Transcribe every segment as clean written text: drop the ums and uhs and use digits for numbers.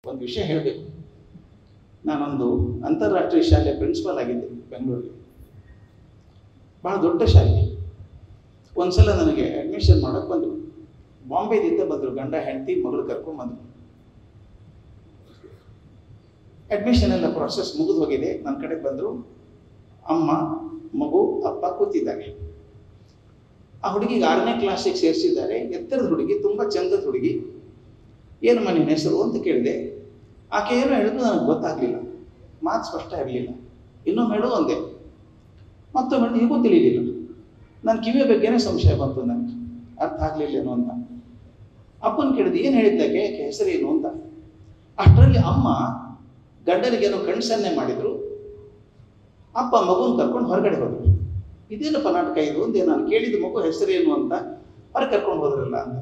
ಒಂದು ವಿಷಯ ಹೇಳಬೇಕು. ನಾನೊಂದು ಅಂತಾರಾಷ್ಟ್ರೀಯ ಶಾಲೆ ಪ್ರಿನ್ಸಿಪಾಲ್ ಆಗಿದ್ದೆ ಬೆಂಗಳೂರಿಗೆ. ಬಹಳ ದೊಡ್ಡ ಶಾಲೆ. ಒಂದ್ಸಲ ನನಗೆ ಅಡ್ಮಿಷನ್ ಮಾಡೋಕ್ಕೆ ಬಂದರು. ಬಾಂಬೆದಿಂದ ಬಂದರು, ಗಂಡ ಹೆಂಡತಿ ಮಗಳು ಕರ್ಕೊಂಡು ಬಂದರು. ಅಡ್ಮಿಷನ್ ಎಲ್ಲ ಪ್ರಾಸೆಸ್ ಮುಗಿದು ಹೋಗಿದೆ. ನನ್ನ ಕಡೆ ಬಂದರು. ಅಮ್ಮ, ಮಗು, ಅಪ್ಪ ಕೂತಿದ್ದಾರೆ. ಆ ಹುಡುಗಿಗೆ 6ನೇ ಕ್ಲಾಸಿಗೆ ಸೇರಿಸಿದ್ದಾರೆ. ಎತ್ತರದ ಹುಡುಗಿ, ತುಂಬ ಚಂದದ ಹುಡುಗಿ. ಏನು ಮನೆ ಹೆಸರು ಅಂತ ಕೇಳಿದೆ. ಆಕೆ ಏನೋ ಹೇಳಿದ್ರು ನನಗೆ ಗೊತ್ತಾಗಲಿಲ್ಲ. ಮಾತು ಸ್ಪಷ್ಟ ಇರಲಿಲ್ಲ. ಇನ್ನೊಮ್ಮೆ ಹೇಳು ಅಂದೆ, ಮತ್ತೊಮ್ಮೆ ಹೇಳು, ಹೀಗೂ ತಿಳಿಲಿಲ್ಲ. ನನ್ನ ಕಿವಿಯ ಬಗ್ಗೆನೇ ಸಂಶಯ ಬಂತು, ನನಗೆ ಅರ್ಥ ಆಗಲಿಲ್ಲೇನೋ ಅಂತ. ಅಪ್ಪನ ಕೇಳಿದೆ, ಏನು ಹೇಳಿದ್ದಾಕೆ, ಹೆಸರೇನು ಅಂತ. ಅಷ್ಟರಲ್ಲಿ ಅಮ್ಮ ಗಂಡನಿಗೇನೋ ಕಣ್ಸನ್ನೆ ಮಾಡಿದ್ರು. ಅಪ್ಪ ಮಗುನ ಕರ್ಕೊಂಡು ಹೊರಗಡೆ ಹೋದರು. ಇದೇನಪ್ಪ ನಾಟಕ ಇದು ಅಂದೆ ನಾನು. ಕೇಳಿದ ಮಗು ಹೆಸರೇನು ಅಂತ, ಹೊರಗೆ ಕರ್ಕೊಂಡು ಹೋದ್ರಲ್ಲ ಅಂತ.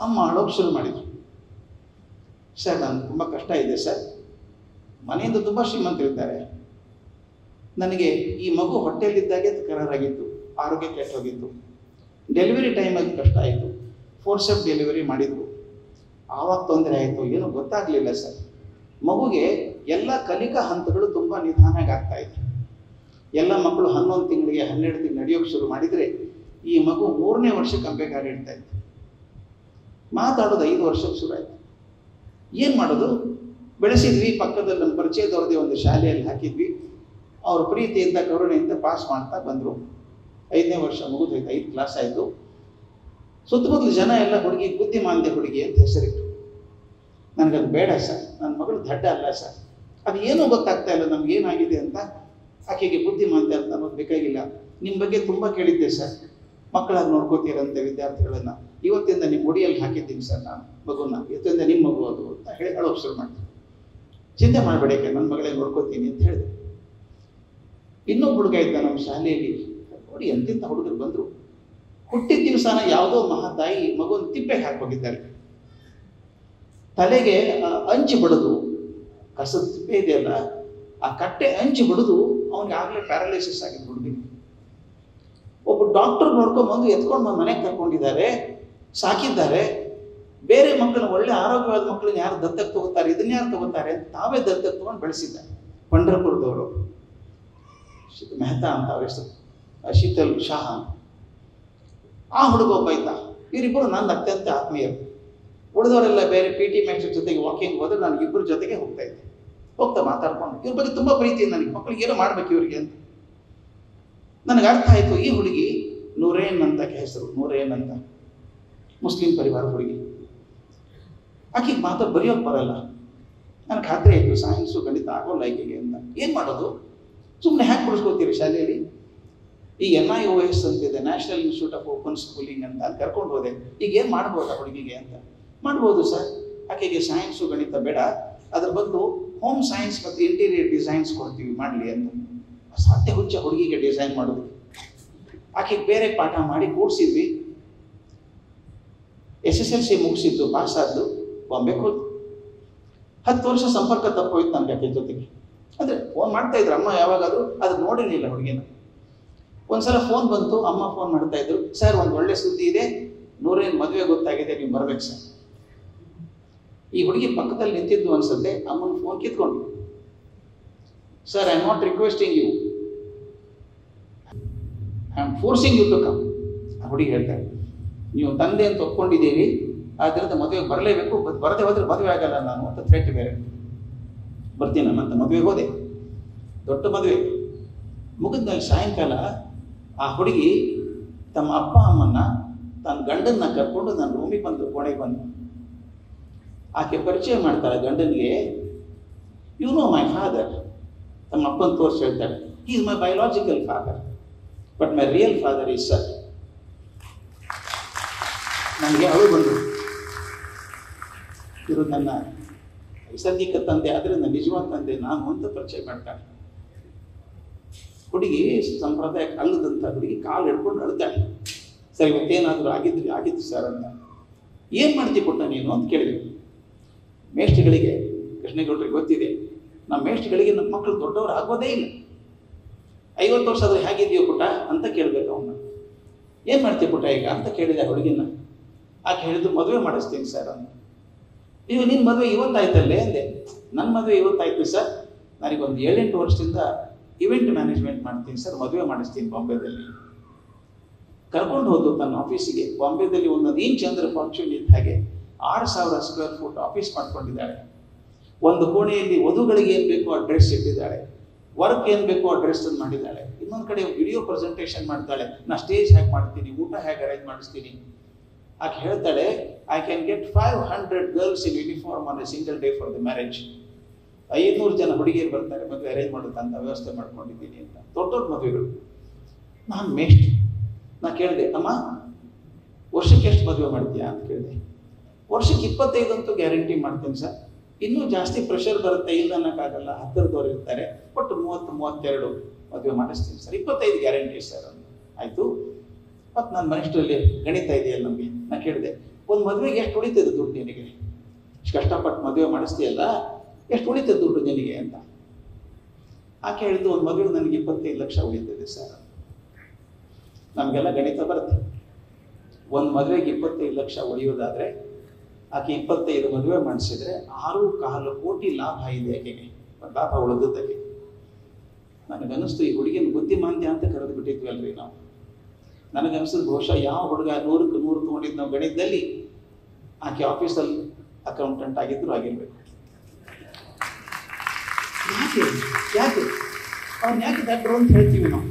ಅಮ್ಮ ಅಳೋಕೆ ಶುರು ಮಾಡಿದ್ರು. ಸರ್, ನನಗೆ ತುಂಬ ಕಷ್ಟ ಇದೆ ಸರ್. ಮನೆಯಿಂದ ತುಂಬ ಶ್ರೀಮಂತರಿದ್ದಾರೆ. ನನಗೆ ಈ ಮಗು ಹೊಟ್ಟೆಯಲ್ಲಿದ್ದಾಗೆ ಕರಾರಾಗಿತ್ತು, ಆರೋಗ್ಯ ಕೆಟ್ಟು ಹೋಗಿತ್ತು. ಡೆಲಿವರಿ ಟೈಮಲ್ಲಿ ಕಷ್ಟ ಆಯಿತು. ಫೋರ್ಸೆಪ್ ಡೆಲಿವರಿ ಮಾಡಿದ್ರು. ಆವಾಗ ತೊಂದರೆ ಆಯಿತು, ಏನೂ ಗೊತ್ತಾಗಲಿಲ್ಲ ಸರ್. ಮಗುಗೆ ಎಲ್ಲ ಕಲಿಕಾ ಹಂತಗಳು ತುಂಬ ನಿಧಾನಾಗಿ ಆಗ್ತಾ ಇತ್ತು. ಎಲ್ಲ ಮಕ್ಕಳು 11 ತಿಂಗಳಿಗೆ 12 ತಿಂಗಳು ನಡೆಯೋಕ್ಕೆ ಶುರು ಮಾಡಿದರೆ, ಈ ಮಗು 3ನೇ ವರ್ಷಕ್ಕೆ ಅಂಬೆಗಾರಿ ಇಡ್ತಾ ಇತ್ತು. ಮಾತಾಡೋದು 5 ವರ್ಷಕ್ಕೆ ಶುರು ಆಯಿತು. ಏನು ಮಾಡೋದು? ಬೆಳೆಸಿದ್ವಿ. ಪಕ್ಕದಲ್ಲಿ ನಮ್ಮ ಪರಿಚಯದವ್ರದೇ ಒಂದು ಶಾಲೆಯಲ್ಲಿ ಹಾಕಿದ್ವಿ. ಅವ್ರ ಪ್ರೀತಿಯಿಂದ ಕರುಣೆಯಿಂದ ಪಾಸ್ ಮಾಡ್ತಾ ಬಂದರು. 5ನೇ ವರ್ಷ ಮುಗಿದೋಯ್ತು, 5 ಕ್ಲಾಸ್ ಆಯಿತು. ಸುತ್ತಮುತ್ತಲು ಜನ ಎಲ್ಲ ಹುಡುಗಿ ಬುದ್ಧಿಮಾಂದ್ಯ ಹುಡುಗಿ ಅಂತ ಹೆಸರಿಟ್ಟು. ನನಗದು ಬೇಡ ಸರ್, ನನ್ನ ಮಗಳು ದಡ್ಡ ಅಲ್ಲ ಸರ್. ಅದು ಏನೂ ಗೊತ್ತಾಗ್ತಾ ಇಲ್ಲ ನಮಗೇನಾಗಿದೆ ಅಂತ. ಆಕೆಗೆ ಬುದ್ಧಿಮಾಂದ್ಯ ಅಂತ ಅನ್ನೋದು ಬೇಕಾಗಿಲ್ಲ. ನಿಮ್ಮ ಬಗ್ಗೆ ತುಂಬ ಕೇಳಿದ್ದೆ ಸರ್. ಮಕ್ಕಳಾಗಿ ನೋಡ್ಕೋತೀರಂತೆ ವಿದ್ಯಾರ್ಥಿಗಳನ್ನು. ಇವತ್ತಿಂದ ನಿಮ್ಮ ಮುಡಿಯಲ್ಲಿ ಹಾಕಿದ್ದೀನಿ ಸರ್ ನಾನು ಮಗುನ. ಇವತ್ತಿಂದ ನಿಮ್ಮ ಮಗು ಅದು ಅಂತ ಹೇಳಿ ಅಳೋಕೆ ಶುರು ಮಾಡ್ತೀನಿ. ಚಿಂತೆ ಮಾಡಬೇಡಕ್ಕೆ, ನನ್ನ ಮಗಳೇ ನೋಡ್ಕೋತೀನಿ ಅಂತ ಹೇಳಿದೆ. ಇನ್ನೊಬ್ಬ ಹುಡುಗ ಇದ್ದ ನಮ್ಮ ಶಾಲೆಯಲ್ಲಿ. ನೋಡಿ ಎಂತಿಂಥ ಹುಡುಗರು ಬಂದರು. ಹುಟ್ಟಿದ ದಿವಸನ ಯಾವುದೋ ಮಹಾತಾಯಿ ಮಗುನ ತಿಪ್ಪೆಗೆ ಹಾಕೋಗಿದ್ದಾರೆ. ತಲೆಗೆ ಅಂಚು ಬಡಿದು, ಕಸದ ತಿಪ್ಪೆ ಇದೆಯಲ್ಲ, ಆ ಕಟ್ಟೆ ಅಂಚು ಬಡಿದು ಅವನಿಗೆ ಆಗಲೇ ಪ್ಯಾರಲೈಸಿಸ್ ಆಗಿದೆ ಹುಡುಗಿಗೆ. ಒಬ್ಬ ಡಾಕ್ಟರ್ ನೋಡ್ಕೊಂಡ್ಬಂದು ಎತ್ಕೊಂಡು ಬಂದು ಮನೆಗೆ ಕರ್ಕೊಂಡಿದ್ದಾರೆ, ಸಾಕಿದ್ದಾರೆ. ಬೇರೆ ಮಕ್ಕಳು, ಒಳ್ಳೆ ಆರೋಗ್ಯವಾದ ಮಕ್ಕಳನ್ನ ಯಾರು ದತ್ತಕ್ಕೆ ತಗೋತಾರೆ, ಇದನ್ನ ಯಾರು ತಗೋತಾರೆ ಅಂತ ತಾವೇ ದತ್ತಕ್ಕೆ ತಗೊಂಡು ಬೆಳೆಸಿದ್ದಾರೆ. ಪಂಢರಪುರದವರು ಮೆಹ್ತಾ ಅಂತ ಅವ್ರ ಹೆಸರು, ಶೀತಲ್ ಶಾಹ ಅಂತ. ಆ ಹುಡುಗ ಒಬ್ಬ ಇದ್ದ. ಇವರಿಬ್ಬರು ನನ್ನ ಅತ್ಯಂತ ಆತ್ಮೀಯರು. ಉಳಿದವರೆಲ್ಲ ಬೇರೆ PT ಮೇಸ್ಟರ್ ಜೊತೆಗೆ ವಾಕಿಂಗ್ ಹೋದ್ರೆ ನಾನು ಇಬ್ಬರ ಜೊತೆಗೆ ಹೋಗ್ತಾ ಇದ್ದೆ. ಹೋಗ್ತಾ ಮಾತಾಡ್ಕೊಂಡು ಇವ್ರ ಬಗ್ಗೆ ತುಂಬ ಪ್ರೀತಿ ನನಗೆ. ಮಕ್ಕಳಿಗೆ ಏನೋ ಮಾಡ್ಬೇಕು ಇವರಿಗೆ ಅಂತ. ನನಗೆ ಅರ್ಥ ಆಯಿತು. ಈ ಹುಡುಗಿ ನೂರೇನ್ ಅಂತ ಹೆಸರು, ನೂರೇನ್ ಅಂತ, ಮುಸ್ಲಿಂ ಪರಿವಾರ ಹುಡುಗಿ. ಆಕೆಗೆ ಮಾತ್ರ ಬರೆಯೋಕೆ ಬರಲ್ಲ. ನನಗೆ ಖಾತ್ರಿ ಆಯಿತು ಸೈನ್ಸು ಗಣಿತ ಆಗೋಲ್ಲ ಆಕೆಗೆ ಅಂತ. ಏನು ಮಾಡೋದು? ಸುಮ್ಮನೆ ಹ್ಯಾಕ್ ಬಿಡಿಸ್ಕೊತೀರಿ ಶಾಲೆಯಲ್ಲಿ? ಈ NIOS ಅಂತಿದೆ, national institute of open schooling ಅಂತ. ಅಲ್ಲಿ ಕರ್ಕೊಂಡು ಹೋದೆ. ಈಗ ಏನು ಮಾಡ್ಬೋದಾ ಹುಡುಗಿಗೆ ಅಂತ. ಮಾಡ್ಬೋದು ಸರ್, ಆಕೆಗೆ ಸೈನ್ಸು ಗಣಿತ ಬೇಡ, ಅದ್ರ ಬದಲು ಹೋಮ್ ಸೈನ್ಸ್ ಮತ್ತು ಇಂಟೀರಿಯರ್ ಡಿಸೈನ್ಸ್ ಕೊಡ್ತೀವಿ ಮಾಡಲಿ ಅಂತ. ಸಾಧ್ಯ ಹುಚ್ಚ ಹುಡುಗಿಗೆ ಡಿಸೈನ್ ಮಾಡೋದು. ಆಕೆಗೆ ಬೇರೆ ಪಾಠ ಮಾಡಿ ಕೂಡಿಸಿದ್ವಿ. SSLC ಮುಗಿಸಿದ್ದು, pass ಆದ್ದು, ಬಾಂಬೆಗೆ ಹೋದ್ದು. 10 ವರ್ಷ ಸಂಪರ್ಕ ತಪ್ಪೋಯ್ತು ನನಗೆ ಆಕೆ ಜೊತೆಗೆ. ಅಂದರೆ ಫೋನ್ ಮಾಡ್ತಾ ಇದ್ರು ಅಮ್ಮ ಯಾವಾಗಾದರೂ, ಅದು ನೋಡಿರಲಿಲ್ಲ ಹುಡುಗಿನ. ಒಂದ್ಸಲ ಫೋನ್ ಬಂತು, ಅಮ್ಮ ಫೋನ್ ಮಾಡ್ತಾ ಇದ್ರು, ಸರ್ ಒಂದು ಒಳ್ಳೆ ಸುದ್ದಿ ಇದೆ, ನೂರೇನ್ ಮದುವೆ ಗೊತ್ತಾಗಿದೆ, ನೀವು ಬರ್ಬೇಕು ಸರ್. ಈ ಹುಡುಗಿ ಪಕ್ಕದಲ್ಲಿ ನಿಂತಿದ್ದು ಅನ್ಸುತ್ತೆ. ಅಮ್ಮನ ಫೋನ್ ಕಿತ್ಕೊಂಡು, sir I am not requesting you, I am forcing you to come. ಆ ಹುಡುಗಿ ಹೇಳ್ತಾರೆ, ನೀವು ತಂದೆ ಅಂತ ಒಪ್ಕೊಂಡಿದ್ದೀರಿ, ಆದ್ದರಿಂದ ಮದುವೆಗೆ ಬರಲೇಬೇಕು, ಬರದೆ ಹೋದ್ರೆ ಮದುವೆ ಆಗಲ್ಲ ನಾನು ಅಂತ ಥ್ರೆಟ್ ಬೇರೆ. ಬರ್ತೀನಿ ಅಂತ ಮದುವೆಗೆ ಹೋದೆ. ದೊಡ್ಡ ಮದುವೆ ಮುಗಿದ್ಮೇಲೆ ಸಾಯಂಕಾಲ ಆ ಹುಡುಗಿ ತಮ್ಮ ಅಪ್ಪ ಅಮ್ಮನ್ನ, ತನ್ನ ಗಂಡನ್ನ ಕರ್ಕೊಂಡು ನನ್ನ ರೂಮಿಗೆ ಬಂದು, ಕೋಣೆಗೆ ಬಂದು. ಆಕೆ ಪರಿಚಯ ಮಾಡ್ತಾಳೆ ಗಂಡನಿಗೆ. You know my father. ತಮ್ಮ ಅಪ್ಪನ ತೋರಿಸಿ ಹೇಳ್ತಾಳೆ, he is my biological father, but my real father is sir. ನನಗೆ ಅವಳು ಬಂದರು. ಇವರು ನನ್ನ ನೈಸರ್ಗಿಕ ತಂದೆ, ಆದರೆ ನನ್ನ ನಿಜವಾದ ತಂದೆ ನಾನು ಅಂತ ಪರಿಚಯ ಮಾಡ್ತಾಳೆ. ಹುಡುಗಿ ಸಂಪ್ರದಾಯಕ್ಕೆ ಅಲ್ಲದಂಥ ಹುಡುಗಿ ಕಾಲು ಹಿಡ್ಕೊಂಡು ಅಳ್ತಾಳೆ. ಸರ್ ಇವತ್ತೇನಾದರೂ ಆಗಿದ್ದು ಸರ್ ಅಂತ. ಏನು ಮಾಡ್ತೀವಿ ಪುಟ್ಟ ನೀನು ಅಂತ ಕೇಳಿದ್ವಿ. ಮೇಷ್ಟ್ರುಗಳಿಗೆ, ಕೃಷ್ಣೇಗೌಡರಿಗೆ ಗೊತ್ತಿದೆ, ನಮ್ಮ ಮೇಷ್ಟ್ರುಗಳಿಗೆ ನಮ್ಮ ಮಕ್ಕಳು ದೊಡ್ಡವರು ಆಗೋದೇ ಇಲ್ಲ. 50 ವರ್ಷ ಆದರೆ ಹೇಗಿದೆಯೋ ಪುಟ್ಟ ಅಂತ ಕೇಳಬೇಕು ಅವನ್ನ. ಏನು ಮಾಡ್ತೀವಿ ಪುಟ್ಟ ಈಗ ಅಂತ ಕೇಳಿದೆ ಹುಡುಗಿನ. ಆಕೆ ಹೇಳಿದ್ರು, ಮದುವೆ ಮಾಡಿಸ್ತೀನಿ ಸರ್ ಅಂತ. ಈಗ ನಿನ್ನ ಮದುವೆ ಇವತ್ತಾಯ್ತಲ್ಲೇ ಅಂದೆ. ನನ್ನ ಮದುವೆ ಇವತ್ತಾಯ್ತು ಸರ್, ನನಗೊಂದು 7-8 ವರ್ಷದಿಂದ ಇವೆಂಟ್ ಮ್ಯಾನೇಜ್ಮೆಂಟ್ ಮಾಡ್ತೀನಿ ಸರ್, ಮದುವೆ ಮಾಡಿಸ್ತೀನಿ ಬಾಂಬೆದಲ್ಲಿ. ಕರ್ಕೊಂಡು ಹೋದ್ರು ತನ್ನ ಆಫೀಸಿಗೆ. ಬಾಂಬೆದಲ್ಲಿ ಒಂದೊಂದು ಇಂಚ್ ಅಂದ್ರೆ ಫಾರ್ಚೂನ್ ಇದ್ದ ಹಾಗೆ 6,000 ಸ್ಕ್ವೇರ್ ಫುಟ್ ಆಫೀಸ್ ಮಾಡ್ಕೊಂಡಿದ್ದಾಳೆ. ಒಂದು ಕೋಣೆಯಲ್ಲಿ ವಧುಗಳಿಗೆ ಏನು ಬೇಕೋ ಆ ಡ್ರೆಸ್ ಇಟ್ಟಿದ್ದಾಳೆ, ವರ್ಕ್ ಏನು ಬೇಕೋ ಆ ಡ್ರೆಸ್ ಮಾಡಿದ್ದಾಳೆ. ಇನ್ನೊಂದು ಕಡೆ ವಿಡಿಯೋ ಪ್ರೆಸೆಂಟೇಷನ್ ಮಾಡ್ತಾಳೆ, ನಾ ಸ್ಟೇಜ್ ಹೇಗೆ ಮಾಡ್ತೀನಿ, ಊಟ ಹೇಗೆ ಅರೇಂಜ್ ಮಾಡಿಸ್ತೀನಿ. ಆಕೆ ಹೇಳ್ತಾಳೆ, I can get 500 girls in uniform on A single day for the marriage. 500 ಜನ ಹುಡುಗಿಯರು ಬರ್ತಾರೆ ಮದುವೆ ಅರೇಂಜ್ ಮಾಡೋಕ್ಕಂತ ವ್ಯವಸ್ಥೆ ಮಾಡ್ಕೊಂಡಿದ್ದೀನಿ ಅಂತ. ದೊಡ್ಡ ದೊಡ್ಡ ಮದುವೆಗಳು. ನಾನು ಮೇಷ್ಟ್ರು. ನಾ ಕೇಳಿದೆ, ಅಮ್ಮ ವರ್ಷಕ್ಕೆ ಎಷ್ಟು ಮದುವೆ ಮಾಡ್ತೀಯಾ ಅಂತ ಕೇಳಿದೆ. ವರ್ಷಕ್ಕೆ 25 ಅಂತೂ ಗ್ಯಾರಂಟಿ ಮಾಡ್ತೀನಿ ಸರ್, ಇನ್ನೂ ಜಾಸ್ತಿ ಪ್ರೆಷರ್ ಬರುತ್ತೆ ಇಲ್ಲ ಅನ್ನೋಕ್ಕಾಗಲ್ಲ, ಹತ್ತಿರದವ್ರು ಇರ್ತಾರೆ, ಒಟ್ಟು 30-32 ಮದುವೆ ಮಾಡಿಸ್ತೀನಿ ಸರ್, 25 ಗ್ಯಾರಂಟಿ ಸರ್ ಅಂತ. ಆಯಿತು. ಮತ್ತು ನಾನು ಮನೆಯಷ್ಟರಲ್ಲಿ ಗಣಿತ ಇದೆಯಲ್ಲ ನಮಗೆ. ನಾನು ಕೇಳಿದೆ, ಒಂದು ಮದುವೆಗೆ ಎಷ್ಟು ಉಳಿತದೆ ದುಡ್ಡು ನಿನಗೆ, ಇಷ್ಟು ಕಷ್ಟಪಟ್ಟು ಮದುವೆ ಮಾಡಿಸ್ತೀಯಲ್ಲ, ಎಷ್ಟು ಉಳಿತದೆ ದುಡ್ಡು ನಿನಗೆ ಅಂತ. ಆಕೆ ಹೇಳಿದ್ದು, ಒಂದು ಮದುವೆಗೆ ನನಗೆ 25 ಲಕ್ಷ ಉಳಿತದೆ ಸರ್. ನಮಗೆಲ್ಲ ಗಣಿತ ಬರುತ್ತೆ. ಒಂದು ಮದುವೆಗೆ 25 ಲಕ್ಷ ಉಳಿಯೋದಾದರೆ ಆಕೆ 25 ಮದುವೆ ಮಾಡಿಸಿದ್ರೆ 6.25 ಕೋಟಿ ಲಾಭ ಇದೆ ಆಕೆಗೆ, ಲಾಭ ಉಳಿದದ್ದಕ್ಕೆ. ನನಗನ್ನಿಸ್ತು ಈ ಹುಡುಗಿನ ಬುದ್ಧಿಮಾಂದ್ಯ ಅಂತ ಕರೆದು ಬಿಟ್ಟಿದ್ವಿ ಅಲ್ರಿ ನಾವು. ನನಗನ್ನಿಸಿದ ಬಹುಶಃ ಯಾವ ಹುಡುಗ 100ಕ್ಕೆ 100 ತೊಗೊಂಡಿದ್ದು ನಾವು ಗಣಿತದಲ್ಲಿ, ಆಕೆ ಆಫೀಸಲ್ಲಿ ಅಕೌಂಟೆಂಟ್ ಆಗಿದ್ರು ಆಗಿರ್ಬೇಕು. ಯಾಕೆ ಅವ್ನು ಯಾಕೆ ದಡ್ರು ಅಂತ ಹೇಳ್ತೀವಿ ನಾವು.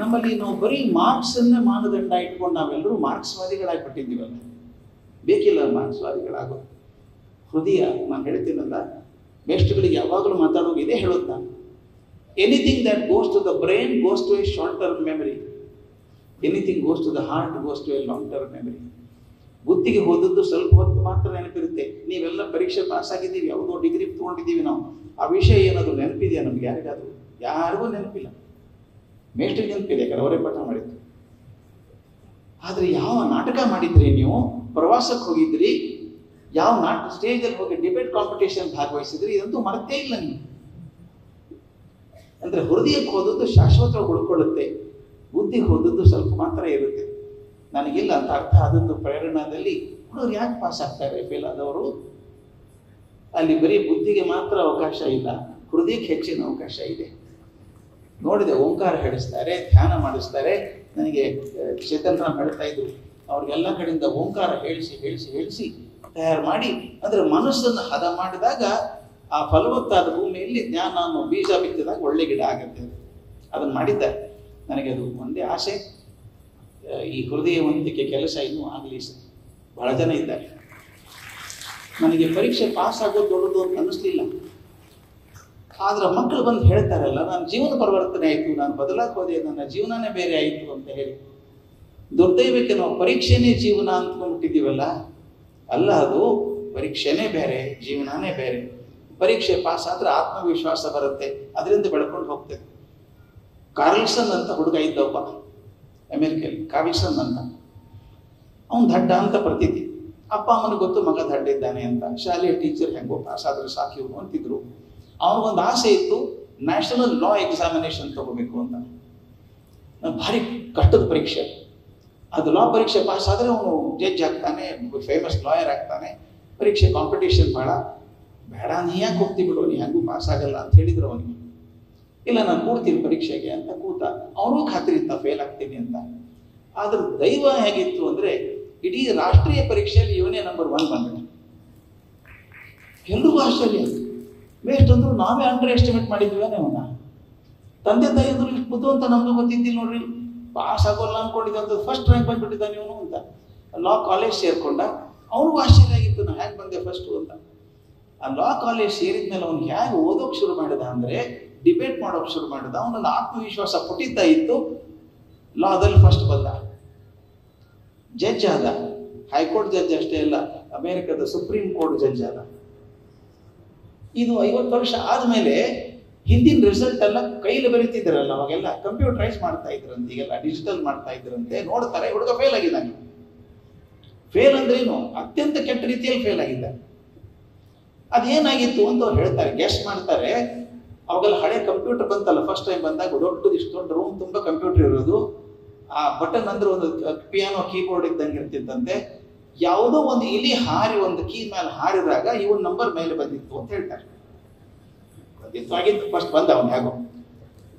ನಮ್ಮಲ್ಲಿ ನಾವು ಬರೀ ಮಾರ್ಕ್ಸನ್ನೇ ಮಾನದಂಡ ಇಟ್ಕೊಂಡು ನಾವೆಲ್ಲರೂ ಮಾರ್ಕ್ಸ್ವಾದಿಗಳಾಗಿಬಿಟ್ಟಿದ್ದೀವಲ್ಲ. ಬೇಕಿಲ್ಲ ಮಾರ್ಕ್ಸ್ವಾದಿಗಳಾಗೋದು. ಹೃದಯ, ನಾನು ಹೇಳ್ತೀನಲ್ಲ, ಬೆಸ್ಟ್ಗಳಿಗೆ ಯಾವಾಗಲೂ ಮಾತಾಡೋದು ಇದೇ ಹೇಳೋದು ನಾನು. Anything that goes to the brain goes to a short term memory, anything goes to the heart goes to a long term memory. ಬುದ್ಧಿಗೆ ಹೋದದ್ದು ಸ್ವಲ್ಪ ಹೊತ್ತು ಮಾತ್ರ ನೆನಪಿರುತ್ತೆ. ನೀವೆಲ್ಲ ಪರೀಕ್ಷೆ ಪಾಸ್ ಆಗಿದ್ದೀವಿ, ಯಾವುದೋ ಡಿಗ್ರಿ ತೊಗೊಂಡಿದ್ದೀವಿ ನಾವು, ಆ ವಿಷಯ ಏನಾದರೂ ನೆನಪಿದೆಯಾ ನಮ್ಗೆ? ಯಾರಿಗಾದರೂ? ಯಾರಿಗೂ ನೆನಪಿಲ್ಲ. ಮೇಷ್ಟ್ರಿಗೆ ನೆನಪಿದೆ, ಯಾಕಂದ್ರೆ ಅವರೇ ಪಾಠ ಮಾಡಿದ್ರು. ಆದರೆ ಯಾವ ನಾಟಕ ಮಾಡಿದ್ರಿ ನೀವು, ಪ್ರವಾಸಕ್ಕೆ ಹೋಗಿದ್ರಿ, ಯಾವ ಸ್ಟೇಜಲ್ಲಿ ಹೋಗಿ ಡಿಬೇಟ್ ಕಾಂಪಿಟೇಷನ್ ಭಾಗವಹಿಸಿದ್ರಿ, ಇದಂತೂ ಮರ್ತೇ ಇಲ್ಲ ನೀವು. ಅಂದ್ರೆ ಹೃದಯಕ್ಕೆ ಹೋದದ್ದು ಶಾಶ್ವತವಾಗಿ ಉಳ್ಕೊಳ್ಳುತ್ತೆ, ಬುದ್ಧಿಗೆ ಹೋದದ್ದು ಸ್ವಲ್ಪ ಮಾತ್ರ ಇರುತ್ತೆ. ನನಗಿಲ್ಲ ಅಂತ ಅರ್ಥ ಆದದ್ದು ಪ್ರೇರಣಾದಲ್ಲಿ. ಹುಡುಗರು ಯಾಕೆ ಪಾಸ್ ಆಗ್ತಾರೆ ಫೇಲ್ ಆದವರು? ಅಲ್ಲಿ ಬರೀ ಬುದ್ಧಿಗೆ ಮಾತ್ರ ಅವಕಾಶ ಇಲ್ಲ, ಹೃದಯಕ್ಕೆ ಹೆಚ್ಚಿನ ಅವಕಾಶ ಇದೆ. ನೋಡಿದೆ, ಓಂಕಾರ ಹೇಳಿಸ್ತಾರೆ, ಧ್ಯಾನ ಮಾಡಿಸ್ತಾರೆ. ನನಗೆ ಚೇತನ್ ರಾಮ್ ಹೇಳ್ತಾ ಇದ್ರು, ಅವ್ರಿಗೆಲ್ಲ ಕಡೆಯಿಂದ ಓಂಕಾರ ಹೇಳಿಸಿ ತಯಾರು ಮಾಡಿ, ಅಂದ್ರೆ ಮನಸ್ಸನ್ನು ಹದ ಮಾಡಿದಾಗ ಆ ಫಲವತ್ತಾದ ಭೂಮಿಯಲ್ಲಿ ಜ್ಞಾನ ಅನ್ನೋ ಬೀಜ ಬಿತ್ತಿದಾಗ ಒಳ್ಳೆ ಗಿಡ ಆಗುತ್ತೆ. ಅದನ್ನು ಮಾಡಿದ್ದಾರೆ. ನನಗೆ ಅದು ಒಂದೇ ಆಸೆ, ಈ ಹೃದಯವಂತಿಕೆ ಕೆಲಸ ಇನ್ನೂ ಆಗಲಿ ಸರ್. ಬಹಳ ಜನ ಇದ್ದಾರೆ. ನನಗೆ ಪರೀಕ್ಷೆ ಪಾಸ್ ಆಗೋದು ದೊಡ್ಡದು ಅಂತ ಅನ್ನಿಸ್ಲಿಲ್ಲ. ಆದ್ರೆ ಮಕ್ಕಳು ಬಂದು ಹೇಳ್ತಾರಲ್ಲ, ನನ್ನ ಜೀವನ ಪರಿವರ್ತನೆ ಆಯಿತು, ನಾನು ಬದಲಾಗಿ ಹೋದೆ, ನನ್ನ ಜೀವನನೇ ಬೇರೆ ಆಯಿತು ಅಂತ ಹೇಳಿ. ದುರ್ದೈವಕ್ಕೆ ನಾವು ಪರೀಕ್ಷೆನೇ ಜೀವನ ಅಂದ್ಕೊಂಡ್ಬಿಟ್ಟಿದ್ದೀವಲ್ಲ. ಅಲ್ಲ, ಅದು ಪರೀಕ್ಷೆನೇ ಬೇರೆ, ಜೀವನನೇ ಬೇರೆ. ಪರೀಕ್ಷೆ ಪಾಸ್ ಆದ್ರೆ ಆತ್ಮವಿಶ್ವಾಸ ಬರುತ್ತೆ, ಅದರಿಂದ ಬೆಳ್ಕೊಂಡು ಹೋಗ್ತದೆ. ಕಾರ್ಲ್ಸನ್ ಅಂತ ಹುಡುಗ ಇದ್ದೊಬ್ಬ ಅಮೆರಿಕಲ್ಲಿ, ಕಾರ್ಲ್ಸನ್ ಅಂತ. ಅವನು ದಡ್ಡ ಅಂತ ಪ್ರತೀತಿ. ಅಪ್ಪ ಅಮ್ಮನಿಗೆ ಗೊತ್ತು ಮಗ ದಡ್ಡ ಇದ್ದಾನೆ ಅಂತ. ಶಾಲೆಯ ಟೀಚರ್ ಹೆಂಗೋ ಪಾಸ್ ಆದ್ರೆ ಸಾಕು ಇವ್ರು ಅಂತಿದ್ರು. ಅವನಿಗೊಂದು ಆಸೆ ಇತ್ತು, ನ್ಯಾಷನಲ್ ಲಾ ಎಕ್ಸಾಮಿನೇಷನ್ ತಗೋಬೇಕು ಅಂತ. ಭಾರಿ ಕಷ್ಟದ ಪರೀಕ್ಷೆ ಅದು. ಲಾ ಪರೀಕ್ಷೆ ಪಾಸ್ ಆದರೆ ಅವನು ಜಡ್ಜ್ ಆಗ್ತಾನೆ, ಫೇಮಸ್ ಲಾಯರ್ ಆಗ್ತಾನೆ. ಪರೀಕ್ಷೆ ಕಾಂಪಿಟೇಷನ್ ಭಾಳ ಬೇಡ, ನೀ ಯಾಕೆ ಹೋಗ್ತೀವಿ ಬಿಡು, ನೀ ಹೆಂಗೂ ಪಾಸ್ ಆಗಲ್ಲ ಅಂತ ಹೇಳಿದ್ರು ಅವನಿಗೆ. ಇಲ್ಲ, ನಾನು ಕೂಡ್ತೀನಿ ಪರೀಕ್ಷೆಗೆ ಅಂತ ಕೂತ. ಅವನಿಗೂ ಖಾತ್ರಿ ಇತ್ತ ಫೇಲ್ ಆಗ್ತೀನಿ ಅಂತ. ಆದ್ರೆ ದೈವ ಹೇಗಿತ್ತು ಅಂದ್ರೆ, ಇಡೀ ರಾಷ್ಟ್ರೀಯ ಪರೀಕ್ಷೆಯಲ್ಲಿ ಇವನೇ ನಂಬರ್ 1 ಬಂದ. ಎಲ್ರಿಗೂ ಆಶ್ಚರ್ಯ. ವೇಸ್ಟ್ ಅಂದ್ರು ನಾವೇ ಅಂಡರ್ ಎಸ್ಟಿಮೇಟ್ ಮಾಡಿದ್ವಿ ಅವನ. ತಂದೆ ತಾಯಿ ಅಂದ್ರು ಇಷ್ಟು ಬುದ್ಧು ಅಂತ ನಮ್ಗೆ ಗೊತ್ತಿದ್ದಿಲ್ಲ ನೋಡ್ರಿ. ಪಾಸ್ ಆಗೋಲ್ಲ ಅನ್ಕೊಂಡಿದ್ದಂತ ಫಸ್ಟ್ ರ್ಯಾಂಕ್ ಬಂದ್ಬಿಟ್ಟಿದ್ದಾನೆ ಇವನು ಅಂತ. ಲಾ ಕಾಲೇಜ್ ಸೇರ್ಕೊಂಡ. ಅವನಿಗೂ ಆಶ್ಚರ್ಯ ಆಗಿತ್ತು, ನಾ ಹ್ಯಾಂಗೆ ಬಂದೆ ಫಸ್ಟು ಅಂತ. ಆ ಲಾ ಕಾಲೇಜ್ ಸೇರಿದ್ಮೇಲೆ ಅವ್ನಿಗೆ ಹೇಗೆ ಓದೋಕೆ ಶುರು ಮಾಡಿದ ಅಂದ್ರೆ, ಡಿಬೇಟ್ ಮಾಡೋಕೆ ಶುರು ಮಾಡಿದ. ಅವನಲ್ಲಿ ಆತ್ಮವಿಶ್ವಾಸ ಪುಟಿತಾ ಇತ್ತು. ಲಾದಲ್ಲಿ ಫಸ್ಟ್ ಬಂದ, ಜಡ್ಜ್ ಆದ. ಹೈಕೋರ್ಟ್ ಜಡ್ಜ್ ಅಷ್ಟೇ ಅಲ್ಲ, ಅಮೆರಿಕದ ಸುಪ್ರೀಂ ಕೋರ್ಟ್ ಜಡ್ಜ್ ಆದ. ಇದು 50 ವರ್ಷ ಆದ್ಮೇಲೆ ಹಿಂದಿನ ರಿಸಲ್ಟ್ ಎಲ್ಲ ಕೈಲಿ ಬರೀತಿದ್ರಲ್ಲ, ಅವಾಗೆಲ್ಲ ಕಂಪ್ಯೂಟರೈಸ್ ಮಾಡ್ತಾ ಇದ್ರಂತೆ, ಈಗೆಲ್ಲ ಡಿಜಿಟಲ್ ಮಾಡ್ತಾ ಇದ್ರಂತೆ. ನೋಡ್ತಾರೆ, ಹುಡುಗ ಫೇಲ್ ಆಗಿದ್ದಾನೆ. ಫೇಲ್ ಅಂದ್ರೇನು? ಅತ್ಯಂತ ಕೆಟ್ಟ ರೀತಿಯಲ್ಲಿ ಫೇಲ್ ಆಗಿದ್ದಾನೆ. ಅದೇನಾಗಿತ್ತು ಅಂತ ಅವ್ರು ಹೇಳ್ತಾರೆ, ಗೆಸ್ಟ್ ಮಾಡ್ತಾರೆ. ಅವಾಗೆಲ್ಲ ಹಳೆ ಕಂಪ್ಯೂಟರ್ ಬಂತಲ್ಲ, ಫಸ್ಟ್ ಟೈಮ್ ಬಂದಾಗ ದೊಡ್ಡದು, ಇಷ್ಟು ದೊಡ್ಡ ರೂಮ್ ತುಂಬ ಕಂಪ್ಯೂಟರ್ ಇರೋದು. ಆ ಬಟನ್ ಅಂದ್ರೆ ಒಂದು ಪಿಯಾನೋ ಕೀಬೋರ್ಡ್ ಇದ್ದಂಗೆ ಇರ್ತಿದ್ದಂತೆ. ಯಾವುದೋ ಒಂದು ಇಲಿ ಹಾರಿ ಒಂದು ಕೀ ಮೇಲೆ ಹಾರಿದಾಗ ಇವನ್ ನಂಬರ್ ಮೇಲೆ ಬಂದಿತ್ತು ಅಂತ ಹೇಳ್ತಾರೆ. ಆಗಿತ್ತು ಫಸ್ಟ್ ಬಂದ ಅವನು ಹೇಗೋ.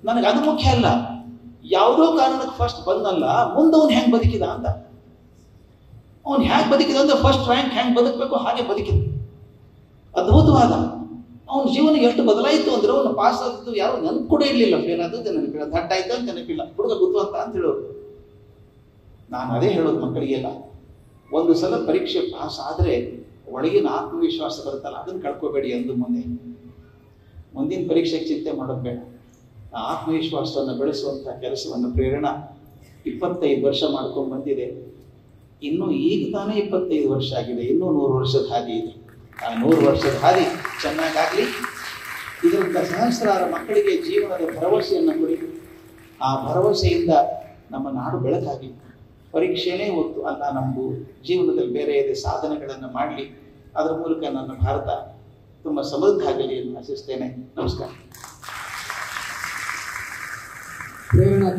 ನನಗೆ ಅದು ಮುಖ್ಯ ಅಲ್ಲ, ಯಾವುದೋ ಕಾರಣಕ್ಕೆ ಫಸ್ಟ್ ಬಂದಲ್ಲ, ಮುಂದವನು ಹೆಂಗ್ ಬದುಕಿದ ಅಂತ. ಅವನು ಹ್ಯಾಂಗ್ ಬದುಕಿದ ಅಂದ್ರೆ ಫಸ್ಟ್ ರ್ಯಾಂಕ್ ಹೆಂಗ್ ಬದುಕಬೇಕು ಹಾಗೆ ಬದುಕಿದ. ಅದ್ಭುತವಾದ ಅವನ ಜೀವನ ಎಷ್ಟು ಬದಲಾಯಿತು ಅಂದ್ರೆ ಅವನು ಪಾಸ್ ಆದದ್ದು ಯಾರು ನೆನಪು ಕೂಡ ಇರಲಿಲ್ಲ, ಫೇಲ್ ಆದದ್ದು ನೆನಪಿಲ್ಲ, ದಡ್ಡ ಆಯ್ತು ಅಂತ ನೆನಪಿಲ್ಲ, ಹುಡುಗ ಗುತ್ತುವಂತ ಅಂತ ಹೇಳೋರು. ನಾನು ಅದೇ ಹೇಳೋದು ಮಕ್ಕಳಿಗೆಲ್ಲ, ಒಂದು ಸಲ ಪರೀಕ್ಷೆ ಪಾಸ್ ಆದರೆ ಒಳಗಿನ ಆತ್ಮವಿಶ್ವಾಸ ಬರುತ್ತಲ್ಲ ಅದನ್ನು ಕಳ್ಕೋಬೇಡಿ. ಅಂದು ಮುಂದಿನ ಪರೀಕ್ಷೆಗೆ ಚಿಂತೆ ಮಾಡೋದು ಬೇಡ. ಆ ಆತ್ಮವಿಶ್ವಾಸವನ್ನು ಬೆಳೆಸುವಂಥ ಕೆಲಸವನ್ನು ಪ್ರೇರಣಾ 25 ವರ್ಷ ಮಾಡ್ಕೊಂಡು ಬಂದಿದೆ. ಇನ್ನೂ ಈಗ ತಾನೇ 25 ವರ್ಷ ಆಗಿದೆ, ಇನ್ನೂ 100 ವರ್ಷದ ಹಾದಿ ಇದೆ. ಆ 100 ವರ್ಷದ ಹಾದಿ ಚೆನ್ನಾಗಾಗಲಿ. ಇದರಿಂದ ಸಹಸ್ರಾರು ಮಕ್ಕಳಿಗೆ ಜೀವನದ ಭರವಸೆಯನ್ನು ಕೊಡಿ. ಆ ಭರವಸೆಯಿಂದ ನಮ್ಮ ನಾಡು ಬೆಳಕಾಗಲಿ. ಪರೀಕ್ಷೆನೇ ಒತ್ತು ಅಲ್ಲ, ನಮ್ಮದು ಜೀವನದಲ್ಲಿ ಬೇರೆ ಇದೆ ಸಾಧನೆಗಳನ್ನು ಮಾಡಲಿ. ಅದರ ಮೂಲಕ ನನ್ನ ಭಾರತ ತುಂಬ ಸಮೃದ್ಧ ಆಗಲಿ ಎಂದು ಆಶಿಸ್ತೇನೆ. ನಮಸ್ಕಾರ. ಪ್ರೇರಣಾ